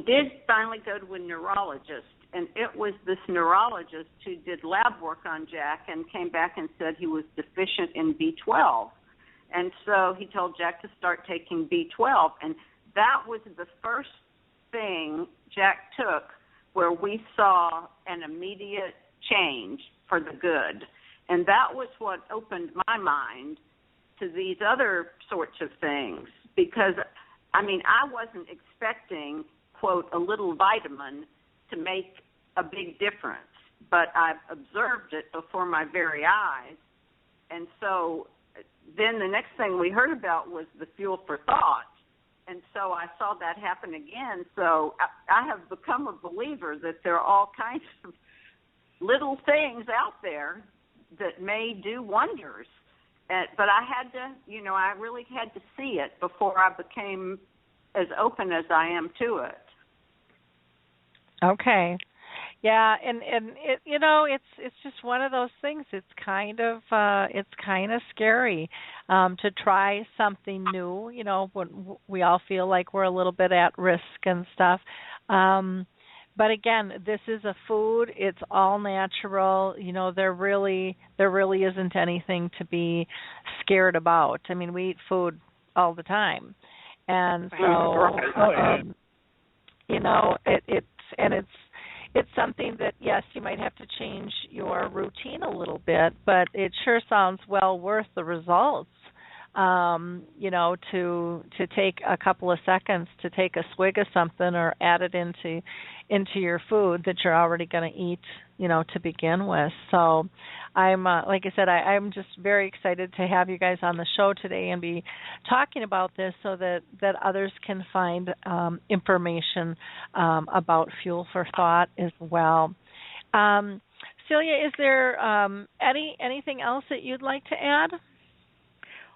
did finally go to a neurologist, and it was this neurologist who did lab work on Jack and came back and said he was deficient in B12. And so he told Jack to start taking B12, and that was the first thing Jack took where we saw an immediate change for the good. And that was what opened my mind to these other sorts of things, because, I wasn't expecting, quote, a little vitamin to make a big difference, but I've observed it before my very eyes. And so then the next thing we heard about was the fuel for thought. And so I saw that happen again. So I have become a believer that there are all kinds of little things out there that may do wonders. But I had to, I really had to see it before I became as open as I am to it.
Okay. Yeah, and it, it's just one of those things. It's kind of scary to try something new. When we all feel like we're a little bit at risk and stuff. But again, this is a food. It's all natural. There really isn't anything to be scared about. We eat food all the time, and so it's something that, yes, you might have to change your routine a little bit, but it sure sounds well worth the results. To take a couple of seconds to take a swig of something or add it into your food that you're already going to eat, to begin with. So I'm, like I said, I'm just very excited to have you guys on the show today and be talking about this so that others can find information about Fuel for Thought as well. Celia, is there anything else that you'd like to add?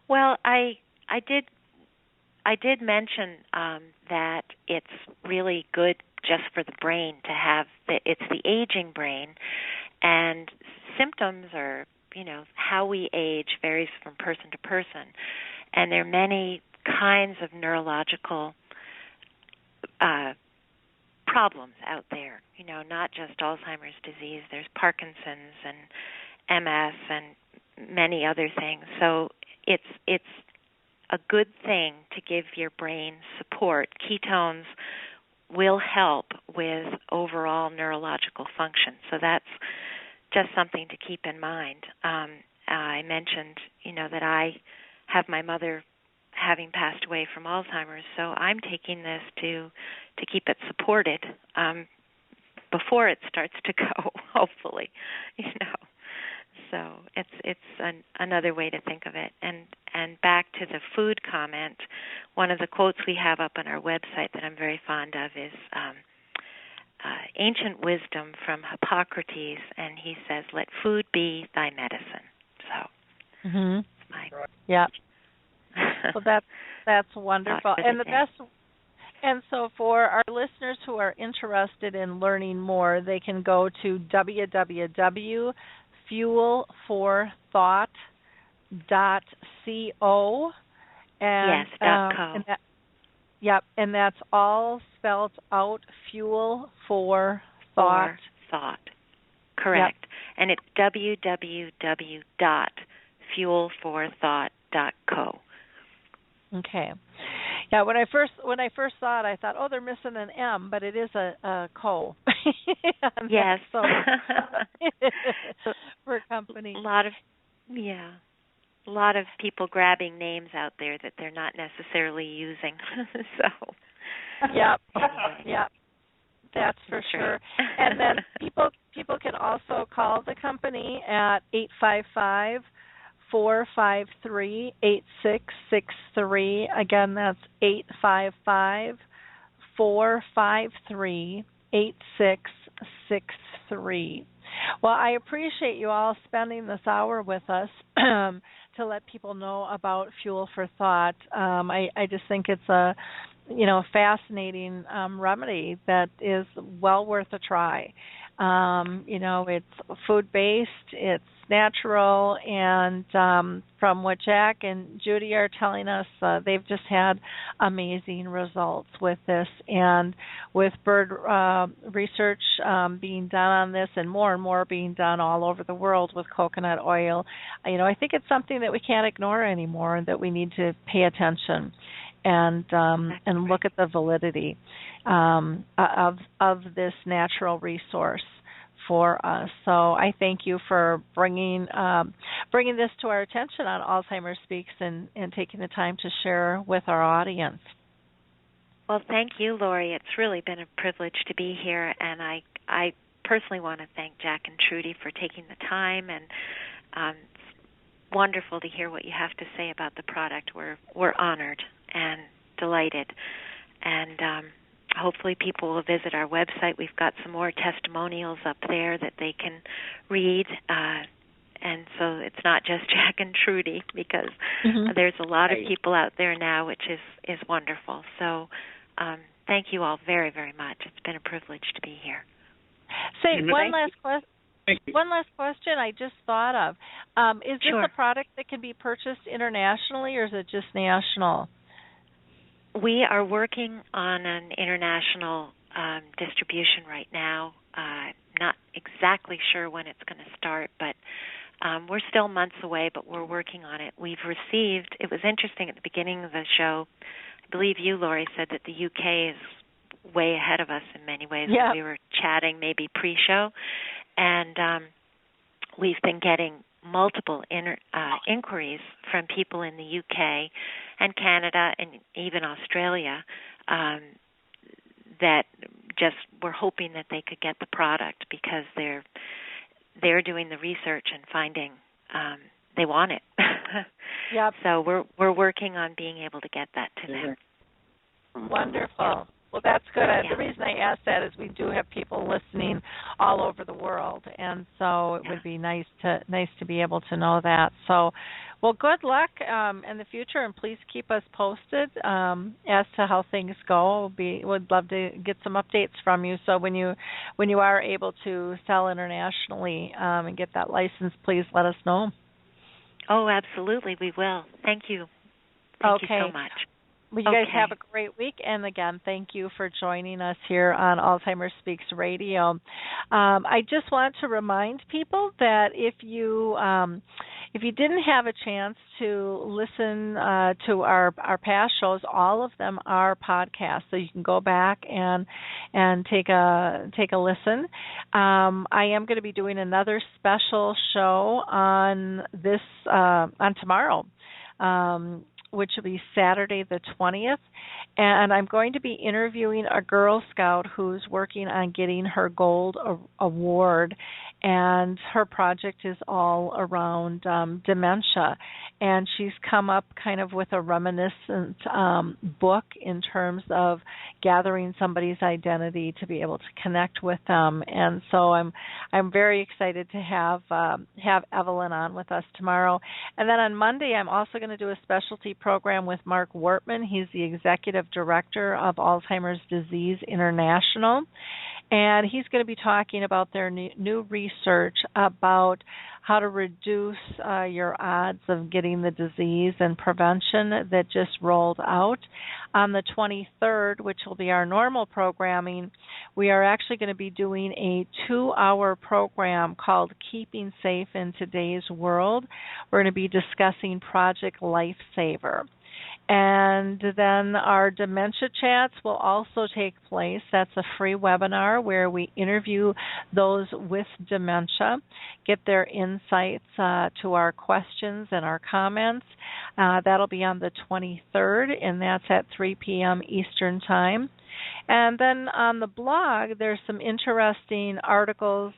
Well, I did mention that it's really good just for the brain to have it's the aging brain, and symptoms are, how we age varies from person to person, and there are many kinds of neurological problems out there, not just Alzheimer's disease. There's Parkinson's and MS and many other things. So it's a good thing to give your brain support. Ketones will help with overall neurological function. So that's just something to keep in mind. I mentioned, that I have my mother having passed away from Alzheimer's, so I'm taking this to keep it supported before it starts to go, hopefully, So it's another way to think of it. And back to the food comment, one of the quotes we have up on our website that I'm very fond of is ancient wisdom from Hippocrates, and he says, "Let food be thy medicine." So,
yeah. Well, that's wonderful, and the best. And so for our listeners who are interested in learning more, they can go to www.fuelforthought.co.
And,
yes,
.co.
Yep, and that's all spelled out, Fuel for Thought.
For Thought. Correct.
Yep.
And it's www.fuelforthought.co.
Okay. Yeah, when I first saw it, I thought, oh, they're missing an M, but it is a co.
Yes.
So for a company.
A lot of people grabbing names out there that they're not necessarily using. So.
Yep. Yep. That's for sure. And then people can also call the company at 855-453-8663. Again, that's 855-453-8663. Well, I appreciate you all spending this hour with us to let people know about Fuel for Thought. I just think it's a fascinating remedy that is well worth a try. It's food-based, it's natural, and from what Jack and Judy are telling us, they've just had amazing results with this. And with Byrd research being done on this and more being done all over the world with coconut oil, I think it's something that we can't ignore anymore and that we need to pay attention and look at the validity of this natural resource for us. So I thank you for bringing this to our attention on Alzheimer Speaks and taking the time to share with our audience.
Well, thank you, Lori. It's really been a privilege to be here, and I personally want to thank Jack and Trudy for taking the time, and it's wonderful to hear what you have to say about the product. We're honored and delighted, and hopefully people will visit our website. We've got some more testimonials up there that they can read, and so it's not just Jack and Trudy, because there's a lot of people out there now, which is wonderful. So thank you all very, very much. It's been a privilege to be here.
Say one last question I just thought of. Is this a product that can be purchased internationally, or is it just national?
We are working on an international distribution right now. Not exactly sure when it's going to start, but we're still months away, but we're working on it. It was interesting at the beginning of the show, I believe you, Lori, said that the UK is way ahead of us in many ways.
Yeah.
We were chatting maybe pre-show, and we've been getting multiple inquiries from people in the UK and Canada and even Australia that just were hoping that they could get the product because they're doing the research and finding they want it.
Yep.
So we're working on being able to get that to them.
Wonderful. Well, that's good. The reason I asked that is we do have people listening all over the world, and so it would be nice to be able to know that. So, well, good luck in the future, and please keep us posted as to how things go. Would love to get some updates from you. So when you are able to sell internationally and get that license, please let us know.
Oh, absolutely, we will. Thank you. Thank you so much.
Well, you guys have a great week, and again, thank you for joining us here on Alzheimer Speaks Radio. I just want to remind people that if you didn't have a chance to listen to our past shows, all of them are podcasts, so you can go back and take a listen. I am going to be doing another special show on tomorrow. Which will be Saturday the 20th, and I'm going to be interviewing a Girl Scout who's working on getting her gold award, and her project is all around dementia, and she's come up kind of with a reminiscent book in terms of gathering somebody's identity to be able to connect with them, and so I'm very excited to have Evelyn on with us tomorrow. And then on Monday, I'm also going to do a specialty program with Mark Wortman. He's the executive director of Alzheimer's Disease International. And he's going to be talking about their new research about how to reduce your odds of getting the disease and prevention that just rolled out. On the 23rd, which will be our normal programming, we are actually going to be doing a 2-hour program called Keeping Safe in Today's World. We're going to be discussing Project Lifesaver. And then our dementia chats will also take place. That's a free webinar where we interview those with dementia, get their insights to our questions and our comments. That'll be on the 23rd, and that's at 3 p.m. Eastern Time. And then on the blog, there's some interesting articles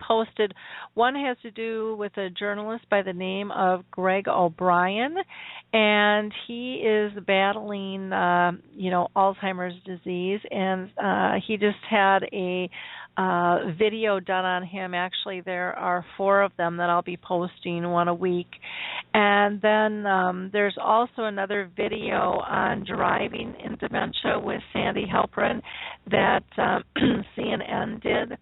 posted. One has to do with a journalist by the name of Greg O'Brien, and he is battling, Alzheimer's disease, and he just had a video done on him. Actually, there are 4 of them that I'll be posting, one a week. And then there's also another video on driving in dementia with Sandy Halperin that CNN did.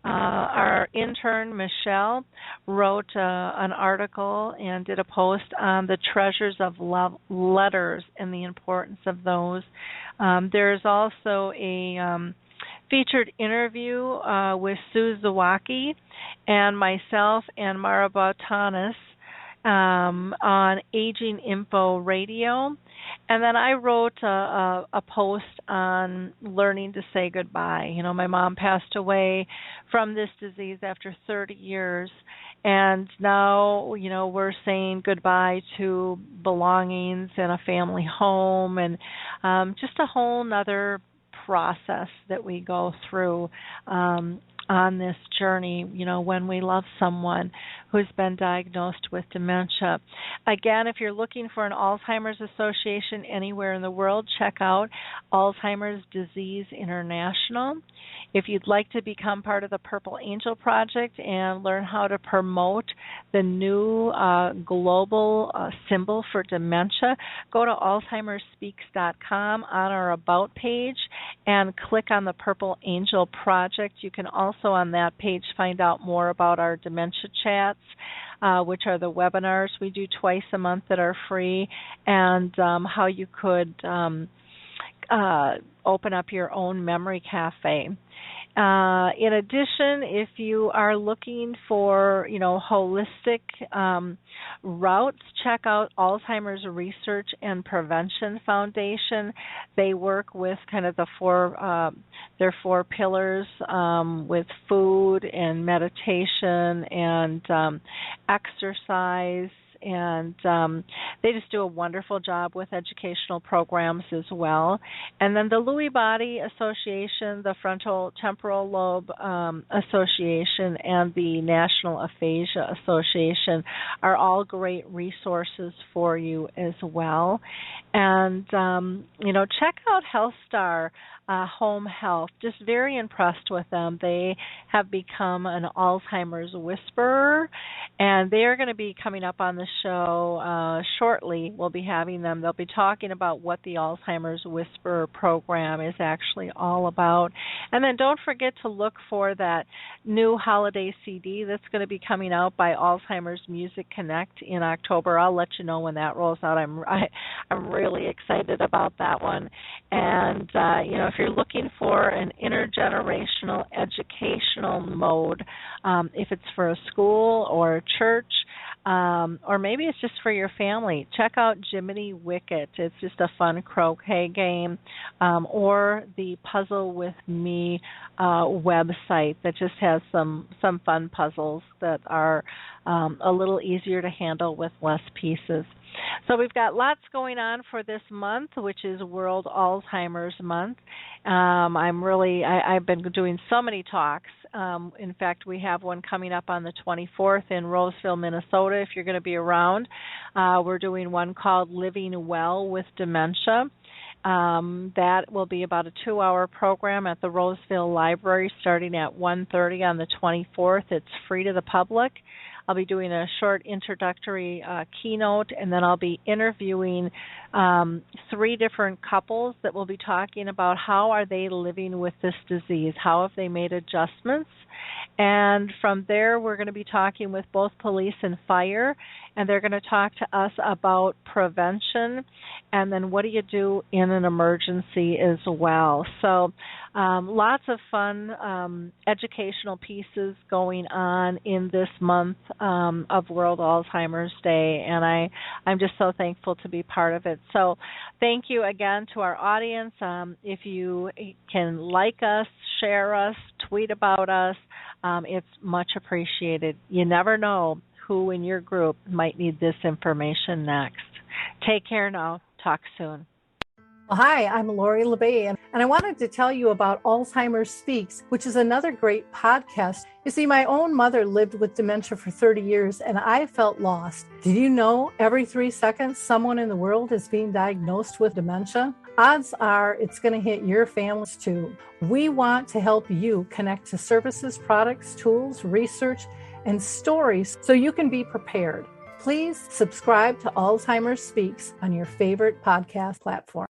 Our intern, Michelle, wrote an article and did a post on the treasures of love letters and the importance of those. There's also a featured interview with Sue Zawacki and myself and Mara Bautanis on Aging Info Radio. And then I wrote a post on learning to say goodbye. My mom passed away from this disease after 30 years, and now, we're saying goodbye to belongings and a family home, and just a whole nother process that we go through on this journey, when we love someone who's been diagnosed with dementia. Again, if you're looking for an Alzheimer's Association anywhere in the world, check out Alzheimer's Disease International. If you'd like to become part of the Purple Angel Project and learn how to promote the new global symbol for dementia, go to alzheimersspeaks.com on our About page and click on the Purple Angel Project. You can also on that page find out more about our dementia chats, which are the webinars we do twice a month that are free, and how you could open up your own memory cafe. In addition, if you are looking for, holistic routes, check out Alzheimer's Research and Prevention Foundation. They work with kind of their 4 pillars with food and meditation and exercise. And they just do a wonderful job with educational programs as well. And then the Lewy Body Association, the Frontal Temporal Lobe Association, and the National Aphasia Association are all great resources for you as well. And, check out HealthStar Home Health. Just very impressed with them. They have become an Alzheimer's whisperer, and they are going to be coming up on the show shortly. We'll be having them. They'll be talking about what the Alzheimer's Whisperer program is actually all about. And then don't forget to look for that new holiday CD that's going to be coming out by Alzheimer's Music Connect in October. I'll let you know when that rolls out. I'm really excited about that one. And if you're looking for an intergenerational educational mode, if it's for a school or a church, or maybe it's just for your family, check out Jiminy Wicket. It's just a fun croquet game, or the Puzzle With Me website that just has some fun puzzles that are a little easier to handle with less pieces. So we've got lots going on for this month, which is World Alzheimer's Month. I've been doing so many talks. In fact, we have one coming up on the 24th in Roseville, Minnesota, if you're going to be around. We're doing one called Living Well with Dementia. That will be about a 2-hour program at the Roseville Library starting at 1:30 on the 24th. It's free to the public. I'll be doing a short introductory keynote, and then I'll be interviewing 3 different couples that will be talking about how are they living with this disease, how have they made adjustments. And from there, we're going to be talking with both police and fire, and they're going to talk to us about prevention, and then what do you do in an emergency as well. So lots of fun educational pieces going on in this month of World Alzheimer's Day, and I'm just so thankful to be part of it. So thank you again to our audience. If you can like us, share us, tweet about us, it's much appreciated. You never know who in your group might need this information next. Take care now. Talk soon.
Well, hi, I'm Lori LeBay, and I wanted to tell you about Alzheimer's Speaks, which is another great podcast. You see, my own mother lived with dementia for 30 years, and I felt lost. Did you know every 3 seconds someone in the world is being diagnosed with dementia? Odds are it's going to hit your families too. We want to help you connect to services, products, tools, research, and stories so you can be prepared. Please subscribe to Alzheimer's Speaks on your favorite podcast platform.